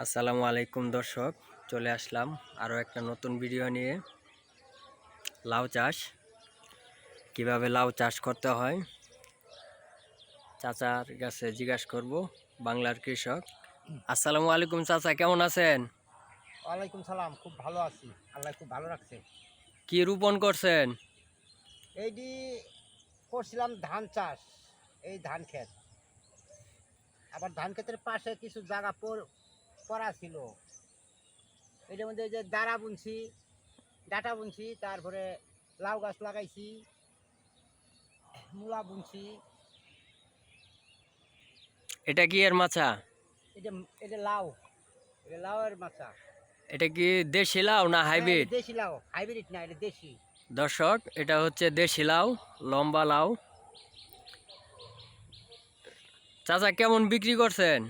আসসালামু আলাইকুম দর্শক, চলে আসলাম আরও একটা নতুন ভিডিও নিয়ে। লাউ চাষ, কিভাবে লাউ চাষ করতে হয় চাচার কাছে জিজ্ঞাসা করব। বাংলার কৃষক। আসসালামু আলাইকুম চাচা, কেমন আছেন? ওয়ালাইকুম সালাম। খুব ভালো আছি, আল্লাহ খুব ভালো রাখছে। কি রোপণ করছেন? এইটি করছিলাম ধান চাষ, এই ধান ক্ষেত। আবার ধান ক্ষেতের পাশে কিছু জায়গা পড়া ছিল, এটার মধ্যে যে দাঁড়া বুনছি, ডাটা বুনছি, তারপরে লাউ গাছ লাগাইছি, মূলা বুনছি। এটা কি এর মাচা? এটা এটা লাউ, এটা লাউয়ের মাচা। এটা কি দেশি লাউ না হাইব্রিড? দেশি লাউ, হাইব্রিড না, এটা দেশি। দর্শক, এটা হচ্ছে দেশি লাউ, লম্বা লাউ। চাচা কেমন বিক্রি করছেন?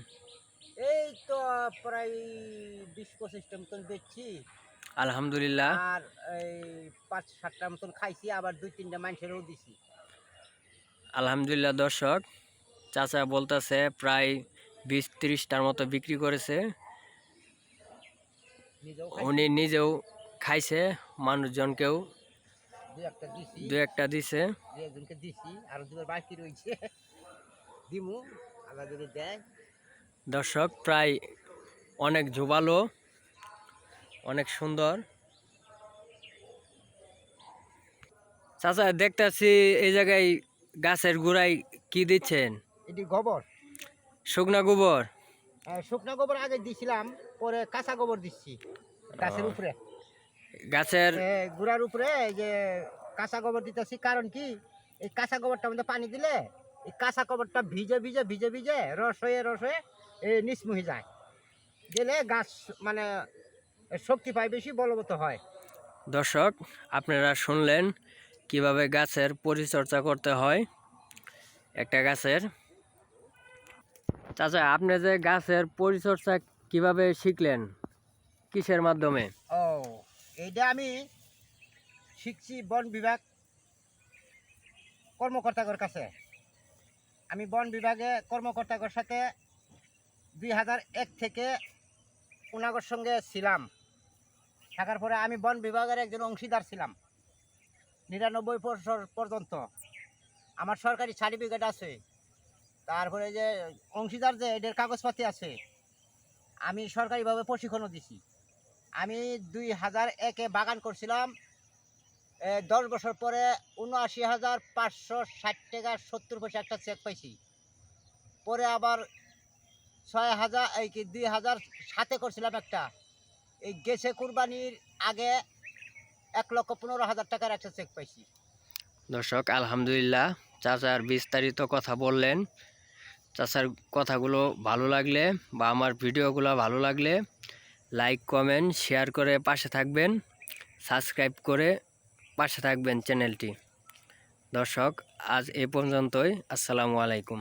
এই তো প্রায় 20-25টা মতন বেচছি, আলহামদুলিল্লাহ। আর এই 5-7টার মতন খাইছি, আবার 2-3টা মানুষেরও দিছি। আলহামদুলিল্লাহ দর্শক, চাচা বলতেছে প্রায় 20-30টার মতো বিক্রি করেছে। উনি নিজেও খাইছে, মানুষজনকেও দু একটা দিছে। একজনকে দিছি, আর দুবার বাকি রয়েছে, দিমু আল্লাহ যদি দেয়। দর্শক, প্রায় অনেক জোবালো, অনেক সুন্দর। চাচা দেখতেছি এই জায়গায় গাছের গোড়ায় কি দিচ্ছেন? এটি গোবর, শুকনা গোবর। শুকনো গোবর আগে দিছিলাম, পরে কাঁচা গোবর দিচ্ছি গাছের উপরে, গাছের গুড়ার উপরে। এই যে কাঁচা গোবর দিতেছি, কারণ কি, এই কাঁচা গোবরটার মধ্যে পানি দিলে এই কাঁচা গোবরটা ভিজে ভিজে ভিজে ভিজে রস হয়ে এই নিচমুহি যায়, গেলে গাছ মানে শক্তি পায়, বেশি বলবৎ হয়। দর্শক, আপনারা শুনলেন কিভাবে গাছের পরিচর্যা করতে হয় একটা গাছের। চাচা, আপনি যে গাছের পরিচর্যা কিভাবে শিখলেন, কিসের মাধ্যমে? ও, এইটা আমি শিখছি বন বিভাগ কর্মকর্তাদের কাছে। আমি বন বিভাগে কর্মকর্তাদের সাথে 2001 থেকে ওনাগর সঙ্গে ছিলাম। থাকার পরে আমি বন বিভাগের একজন অংশীদার ছিলাম 99 বছর পর্যন্ত। আমার সরকারি সার্টিফিকেট আছে, তারপরে যে অংশীদার যে এদের কাগজপাতি আছে। আমি সরকারিভাবে প্রশিক্ষণও দিছি। আমি 2001-এ বাগান করছিলাম, 10 বছর পরে 79,560 টাকা 70 পয়সা একটা চেক পাইছি। পরে আবার 6,000 এই কি 2007-এ করছিলাম একটা, এই গেছে কুরবানির আগে 1,15,000 টাকার একটা চেক পাইছি। দর্শক, আলহামদুলিল্লাহ, চাচার বিস্তারিত কথা বললেন। চাচার কথাগুলো ভালো লাগলে বা আমার ভিডিওগুলো ভালো লাগলে লাইক, কমেন্ট, শেয়ার করে পাশে থাকবেন, সাবস্ক্রাইব করে পাশে থাকবেন চ্যানেলটি। দর্শক, আজ এ পর্যন্তই। আসসালামু আলাইকুম।